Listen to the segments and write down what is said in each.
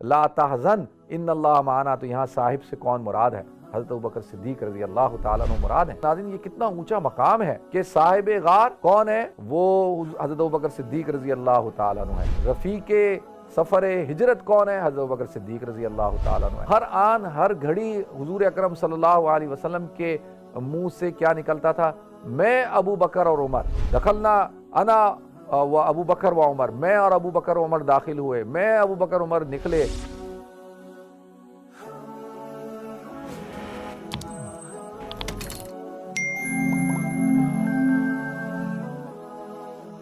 ला तहज़न इन्नल्लाह माना, तो यहाँ साहिब से कौन मुराद है? हज़रत अबू बकर सिद्दीक़ रज़ी अल्लाह ताला अन्हु मुराद है। नाज़रीन, ये कितना ऊंचा मकाम है कि साहिब गार कौन है? वो हज़रत अबू बकर सिद्दीक़ रज़ी अल्लाह ताला अन्हु है। रफ़ीक़े सफ़र हिजरत कौन है? हज़रत अबू बकर सिद्दीक़ रज़ी अल्लाह ताला अन्हु है। हर आन हर घड़ी हुज़ूर अकरम सल्लल्लाहु अलैहि वसल्लम के मुंह से क्या निकलता था? मैं अबू बकर और उमर दखलना अना व अबू बकर व उमर, मैं और अबू बकर व उमर दाखिल हुए, मैं अबू बकर उमर निकले।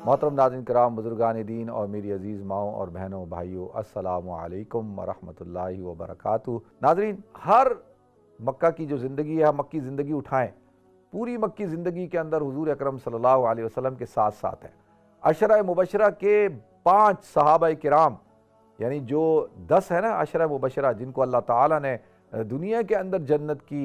मोहतरम नाज़रीन किराम, बुज़ुर्गान दीन और मेरी अज़ीज़ माओं और बहनों भाइयों, अस्सलामु अलैकुम व रहमतुल्लाहि व बरकातुहू। नाज़रीन, हर मक्का की जो ज़िंदगी है, मक्की ज़िंदगी उठाएं, पूरी मक्की ज़िंदगी के अंदर हुज़ूर अकरम सल्लल्लाहु अलैहि वसल्लम के साथ साथ है अशरा मुबशरा के 5 सहाबाए किराम, यानी जो 10 है ना अशरा मुबशरा, जिनको अल्लाह ताला ने दुनिया के अंदर जन्नत की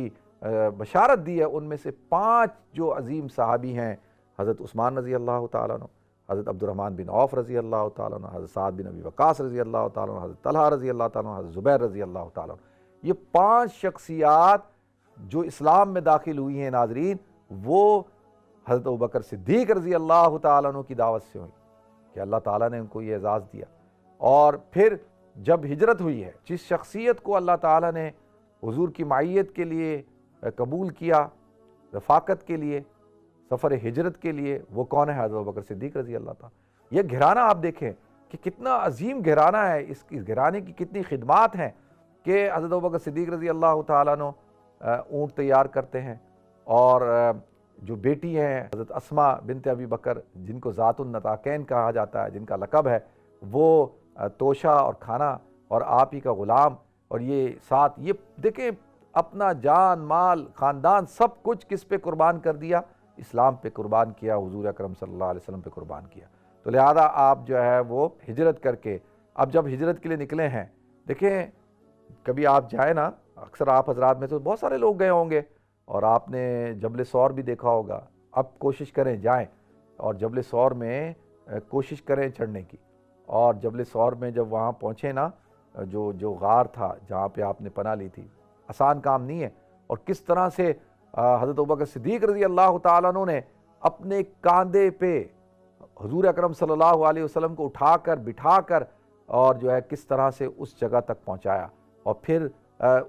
बशारत दी है, उनमें से 5 जो अजीम सहाबी हैं, हज़रत उस्मान रज़ी अल्लाह ताला अन्हु, हज़रत अब्दुर्रहमान बिन औफ रज़ी अल्लाह ताला अन्हु, हज़रत साद बिन अबी वक़ास रज़ी अल्लाह ताला अन्हु, हज़रत तलहा रज़ी अल्लाह ताला अन्हु, हज़रत ज़ुबैर रज़ी अल्लाह ताला अन्हु, ये 5 शख्सियात जो इस्लाम में दाखिल हुई हैं नाज़रीन, वो हज़रत अबू बकर सिद्दीक़ रज़ी अल्लाह ताला अन्हु की दावत से हुई कि अल्लाह ताला ने उनको ये एजाज़ दिया। और फिर जब हिजरत हुई है, जिस शख्सियत को अल्लाह ताला ने हुज़ूर की माइयत के लिए कबूल किया, रफ़ाकत के लिए, सफ़र हिजरत के लिए, वो कौन है? हज़रत अबू बकर सिद्दीक़ रज़ी अल्लाह ताला। ये घराना आप देखें कि कितना अजीम घराना है, इस घराने की कितनी खिदमात हैं कि हज़रत अबू बकर सिद्दीक़ रज़ी अल्लाह ताला अन्हु ऊँट तैयार करते हैं, और जो बेटी हैं हज़रत अस्मा बिनत अबी बकर, जिनको ज़ातुन नताकैन कहा जाता है, जिनका लक़ब है, वो तोशा और खाना और आप ही का ग़ुलाम, और ये साथ ये देखें अपना जान माल ख़ानदान सब कुछ किस पे कुर्बान कर दिया? इस्लाम पे कुर्बान किया, हुज़ूर अकरम सल्लल्लाहु अलैहि वसल्लम पे कुर्बान किया। तो लिहाजा आप जो है वो हिजरत करके, अब जब हिजरत के लिए निकले हैं, देखें कभी आप जाए ना, अक्सर आप हजरात में से बहुत सारे लोग गए होंगे और आपने जबल सौर भी देखा होगा। अब कोशिश करें जाएं और जबल सौर में कोशिश करें चढ़ने की, और जबल सौर में जब वहाँ पहुँचे ना, जो गार था जहाँ पे आपने पनाह ली थी, आसान काम नहीं है। और किस तरह से हज़रत अबू बकर सिद्दीक़ रज़ी अल्लाह ताला अन्हु ने अपने कांधे पे हुज़ूर अकरम सल्लल्लाहु अलैहि वसल्लम को उठाकर बिठाकर और जो है किस तरह से उस जगह तक पहुँचाया, और फिर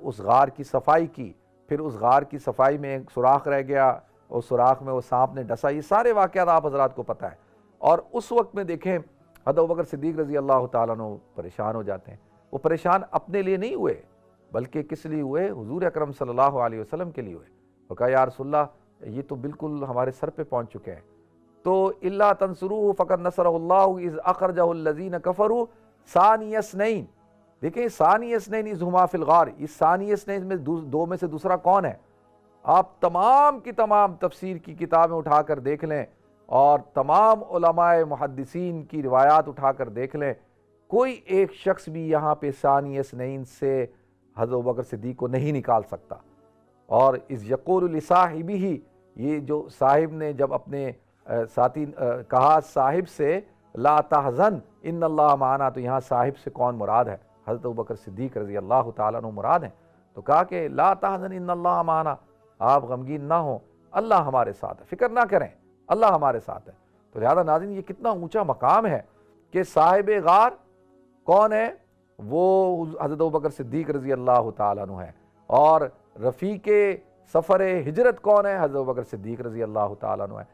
उस गार की सफाई की। फिर उस गार की सफाई में एक सुराख रह गया, उस सुराख में वो सांप ने डसा। ये सारे वाक़यात आप हज़रात को पता है। और उस वक्त में देखें हज़रत अबू बकर सिद्दीक़ रज़ी अल्लाह ताला अन्हु परेशान हो जाते हैं। वो परेशान अपने लिए नहीं हुए, बल्कि किस लिए हुए? हुज़ूर अकरम सल्लल्लाहु अलैहि वसल्लम के लिए हुए। वो कहा, या रसूलल्लाह, ये तो बिल्कुल हमारे सर पे पहुँच चुके हैं। तो इल्ला तंसुरूहु फ़क़द नसरहुल्लाहु इज़ अख़रजहुल्लज़ीन कफ़रू सानिय स्नैन। देखिए सानिय स्नैन इज़ हुमा फ़िल गार, इस सानिय स्नैन में दो में से दूसरा कौन है? आप तमाम की तमाम तफसीर की किताबें उठाकर देख लें और तमाम उलमाए मुहद्दिसीन की रिवायात उठाकर देख लें, कोई एक शख्स भी यहाँ पे सानिय स्नैन से हज़रत अबू बकर सिद्दीक़ को नहीं निकाल सकता। और इस यक़ूलु लिसाहिबिही, ये जो साहिब ने जब अपने साथी कहा साहिब से ला तहज़न इन्नल्लाह माना, तो यहाँ साहिब से कौन मुराद है? हज़रत अबू बकर सिद्दीक़ रज़ी अल्लाह ताला अन्हु मुराद हैं। तो कहा कि ला तहज़न इन्नल्लाह माना, आप गमगीन ना हो, अल्लाह हमारे साथ है, फ़िक्र ना करें, अल्लाह हमारे साथ है। तो लिहाजा नाज़रीन, ये कितना ऊँचा मकाम है कि साहिब गार कौन है? वो हज़रत अबू बकर सिद्दीक़ रज़ी अल्लाह ताला अन्हु है। और रफ़ीक़े सफ़र हिजरत कौन है? हज़रत अबू बकर सिद्दीक़ रज़ी अल्लाह ताला अन्हु है।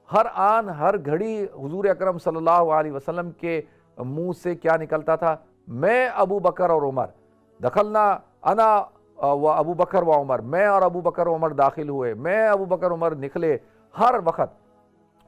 हर आन हर घड़ी हुज़ूर अकरम सल्लल्लाहु अलैहि वसल्लम के मुँह से क्या निकलता था? मैं अबू बकर और उमर दखलना अना व अबू बकर व उमर, मैं और अबू बकर व उमर दाखिल हुए, मैं अबू बकर उमर निकले। हर वक़्त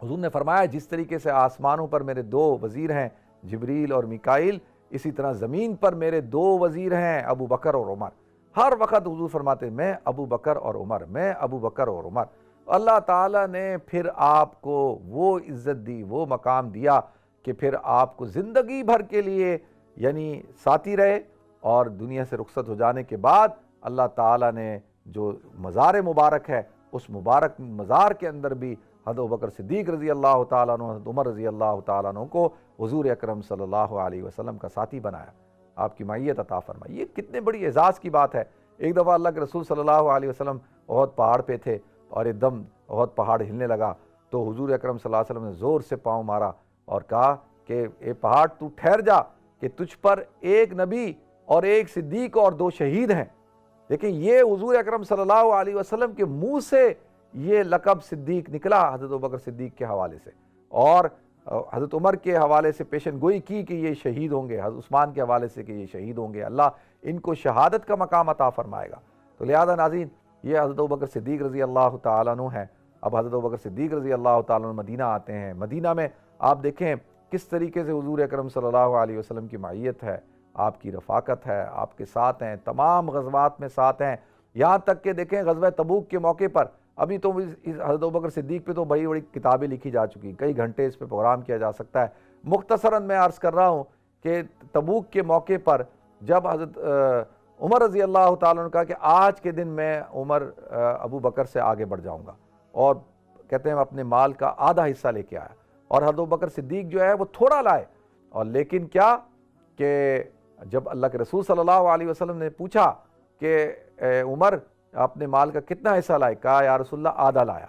हुज़ूर ने फरमाया, जिस तरीके से आसमानों पर मेरे 2 वज़ीर हैं जिब्रील और मिकाईल, इसी तरह ज़मीन पर मेरे 2 वज़ीर हैं अबू बकर और उमर। हर वक़्त हुज़ूर फरमाते, मैं अबू बकर और उमर, मैं अबू बकर और उमर। अल्लाह ताला ने फिर आपको वो इज़्ज़त दी, वो मकाम दिया कि फिर आपको ज़िंदगी भर के लिए यानी साथी रहे, और दुनिया से रुखसत हो जाने के बाद अल्लाह ताला ने जो मज़ार मुबारक है, उस मुबारक मज़ार के अंदर भी हज़रत अबू बकर सिद्दीक़ रज़ी अल्लाह ताला अन्हु, हज़रत उमर रज़ी अल्लाह ताला अन्हु को हुज़ूर अकरम सल्लल्लाहु अलैहि वसल्लम का साथी बनाया। آپ کی معیت عطا فرمائے۔ یہ کتنے بڑی اعزاز کی بات ہے۔ ایک دفعہ اللہ کے رسول صلی اللہ علیہ وسلم احد پہاڑ پہ تھے اور ایک دم احد پہاڑ ہلنے لگا تو حضور اکرم صلی اللہ علیہ وسلم نے زور سے پاؤں مارا اور کہا کہ اے پہاڑ تو ٹھہر جا، کہ تجھ پر ایک نبی اور ایک صدیق اور 2 شہید ہیں۔ لیکن یہ حضور اکرم صلی اللہ علیہ وسلم کے منہ سے یہ لقب صدیق نکلا حضرت ابوبکر صدیق کے حوالے سے، اور حضرت عمر کے حوالے سے پیشن گوئی کی کہ یہ شہید ہوں گے، حضرت عثمان کے حوالے سے کہ یہ شہید ہوں گے، اللہ ان کو شہادت کا مقام عطا فرمائے گا۔ تو لہذا ناظرین، یہ حضرت ابوبکر صدیق رضی اللہ تعالیٰ عنہ ہیں۔ اب حضرت ابوبکر صدیق رضی اللہ تعالیٰ عنہ مدینہ آتے ہیں۔ مدینہ میں آپ دیکھیں کس طریقے سے حضور اکرم صلی اللہ علیہ وسلم کی معیت ہے، آپ کی رفاقت ہے، آپ کے ساتھ ہیں، تمام غزوات میں ساتھ ہیں، یہاں تک کہ دیکھیں غزوہ تبوک کے موقع پر، ابھی تو حضرت ابوبکر صدیق پہ تو بڑی بڑی کتابیں لکھی جا چکی، کئی گھنٹے اس پہ پروگرام کیا جا سکتا ہے۔ مختصراً میں عرض کر رہا ہوں کہ تبوک کے موقع پر جب حضرت عمر رضی اللہ تعالیٰ نے کہا کہ آج کے دن میں عمر ابو بکر سے آگے بڑھ جاؤں گا، اور کہتے ہیں اپنے مال کا آدھا حصہ لے کے آیا، اور حضرت ابوبکر صدیق جو ہے وہ تھوڑا لائے، اور لیکن کیا کہ جب اللہ کے رسول صلی اللہ علیہ وسلم نے پوچھا کہ عمر اپنے مال کا کتنا حصہ لائے، کہا یا رسول اللہ آدھا لایا،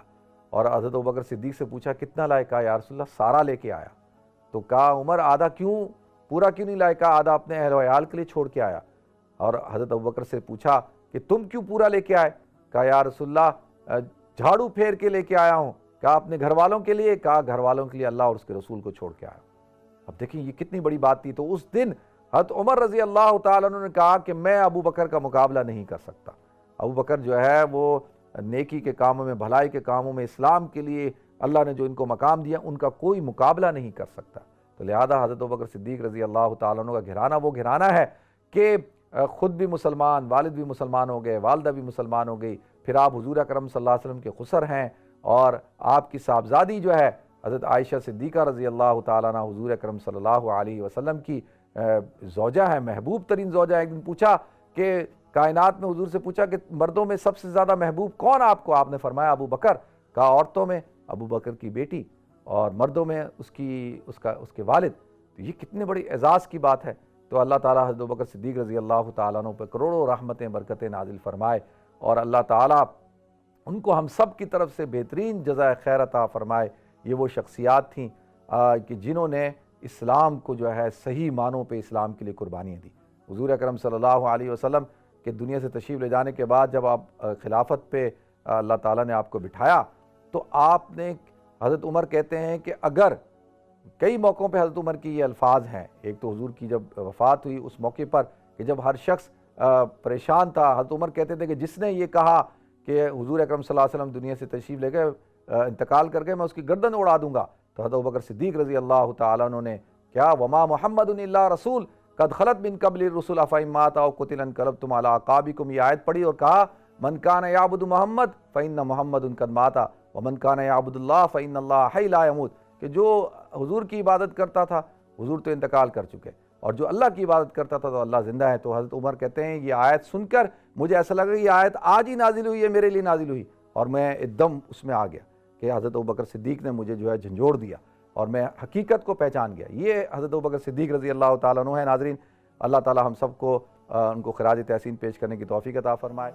اور حضرت ابوبکر صدیق سے پوچھا کتنا لائے، کہا یا رسول اللہ سارا لے کے آیا۔ تو کہا عمر آدھا کیوں، پورا کیوں نہیں لائے، کہا آدھا اپنے اہل و عیال کے لیے چھوڑ کے آیا۔ اور حضرت ابوبکر سے پوچھا کہ تم کیوں پورا لے کے آئے، کہا یا رسول اللہ جھاڑو پھیر کے لے کے آیا ہوں، کہا اپنے گھر والوں کے لیے، کہا گھر والوں کے لیے اللہ اور اس کے رسول کو چھوڑ کے آیا۔ اب دیکھیں یہ کتنی بڑی بات تھی۔ تو اس دن حضرت عمر رضی اللہ تعالیٰ عنہ نے کہا کہ میں ابو بکر کا مقابلہ نہیں کر سکتا، ابو بکر جو ہے وہ نیکی کے کاموں میں، بھلائی کے کاموں میں، اسلام کے لیے اللہ نے جو ان کو مقام دیا ان کا کوئی مقابلہ نہیں کر سکتا۔ تو لہذا حضرت ابوبکر صدیق رضی اللہ تعالیٰ عنہ کا گھرانہ وہ گھرانہ ہے کہ خود بھی مسلمان، والد بھی مسلمان ہو گئے، والدہ بھی مسلمان ہو گئی، پھر آپ حضور اکرم صلی اللہ علیہ وسلم کے خسر ہیں، اور آپ کی صاحبزادی جو ہے حضرت عائشہ صدیقہ رضی اللہ تعالیٰ عنہ حضور اکرم صلی اللہ علیہ وسلم کی زوجہ ہے، محبوب ترین زوجہ ہے۔ ایک دن پوچھا کہ کائنات میں حضور سے پوچھا کہ مردوں میں سب سے زیادہ محبوب کون آپ کو، آپ نے فرمایا ابو بکر، کہا عورتوں میں ابو بکر کی بیٹی، اور مردوں میں اس کے والد۔ تو یہ کتنے بڑی اعزاز کی بات ہے۔ تو اللہ تعالیٰ حضرت ابوبکر صدیق رضی اللہ تعالیٰ عنہ پہ کروڑوں رحمتیں برکتیں نازل فرمائے، اور اللہ تعالیٰ ان کو ہم سب کی طرف سے بہترین جزائے خیر عطا فرمائے۔ یہ وہ شخصیات تھیں کہ جنہوں نے اسلام کو جو ہے صحیح معنوں پہ اسلام کے لیے قربانیاں دی۔ حضور اکرم صلی اللہ علیہ وسلم کہ دنیا سے تشریف لے جانے کے بعد جب آپ خلافت پہ اللہ تعالیٰ نے آپ کو بٹھایا تو آپ نے، حضرت عمر کہتے ہیں کہ اگر کئی موقعوں پہ حضرت عمر کی یہ الفاظ ہیں، ایک تو حضور کی جب وفات ہوئی اس موقع پر کہ جب ہر شخص پریشان تھا، حضرت عمر کہتے تھے کہ جس نے یہ کہا کہ حضور اکرم صلی اللہ علیہ وسلم دنیا سے تشریف لے گئے، انتقال کر گئے، میں اس کی گردن اڑا دوں گا، تو حضرت ابوبکر صدیق رضی اللہ تعالیٰ عنہ نے کیا وما محمد الا رسول قد خلت من قبل الرسل افئن مات او قتل انقلبتم علی اعقابکم، یہ آیت پڑھی اور کہا من کان یعبد محمد فإن محمد قد مات ومن کان یعبد اللہ فإن اللہ حی لا یموت، کہ جو حضور کی عبادت کرتا تھا حضور تو انتقال کر چکے، اور جو اللہ کی عبادت کرتا تھا تو اللہ زندہ ہے۔ تو حضرت عمر کہتے ہیں یہ آیت سن کر مجھے ایسا لگا کہ یہ آیت آج ہی نازل ہوئی ہے، میرے لیے نازل ہوئی، اور میں ایک دم اس میں آ گیا کہ حضرت ابوبکر صدیق نے مجھے جو ہے جھنجھوڑ دیا اور میں حقیقت کو پہچان گیا۔ یہ حضرت ابوبکر صدیق رضی اللہ تعالیٰ عنہ ہے۔ ناظرین، اللہ تعالیٰ ہم سب کو ان کو خراج تحسین پیش کرنے کی توفیق عطا فرمائے۔